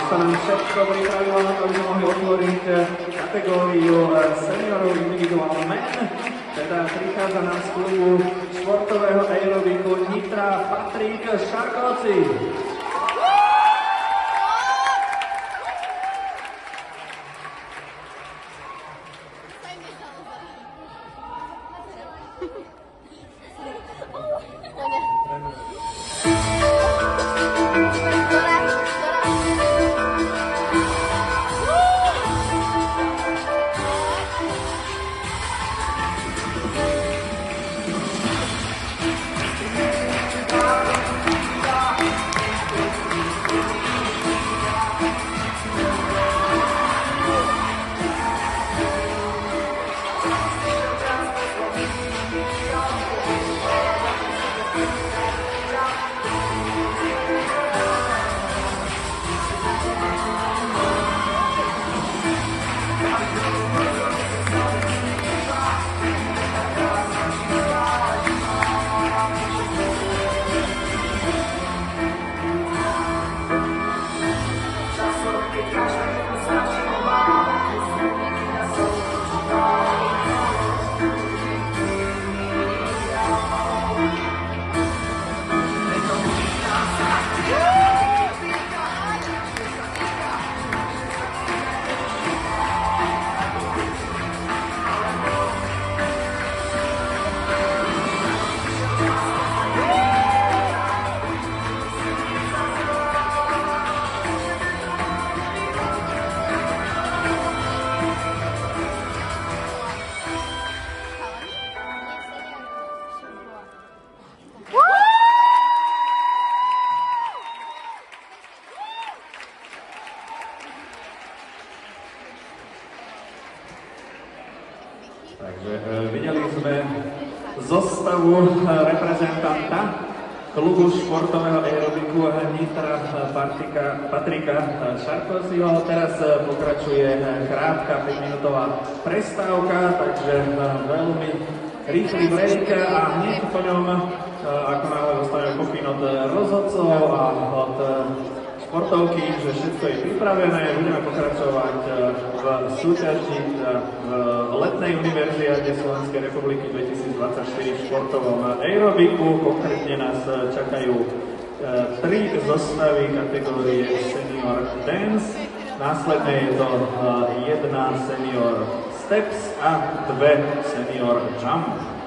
sa nám všetko pripravilo na to, aby sme mohli otvoriť kategóriu seniorov individual men. Teda prichádza nám z klubu športového aerobiku Nitra Patrik Šarkovci. Takže videli sme zostavu reprezentanta klubu športového aerobiku Nitra Patrika Šarkovciho. Teraz pokračuje krátka 5-minútová prestávka, takže veľmi rýchly break a hneď po ňom, ako náhle dostaneme pokyn od rozhodcov a od športovky, že všetko je pripravené, budeme pokračovať v súťaži v letnej univerziáde Slovenskej republiky 2024 v športovom aerobiku. Konkrétne nás čakajú 3 zostavy kategórie Senior Dance, následne je to 1 Senior Steps a 2 Senior Jump.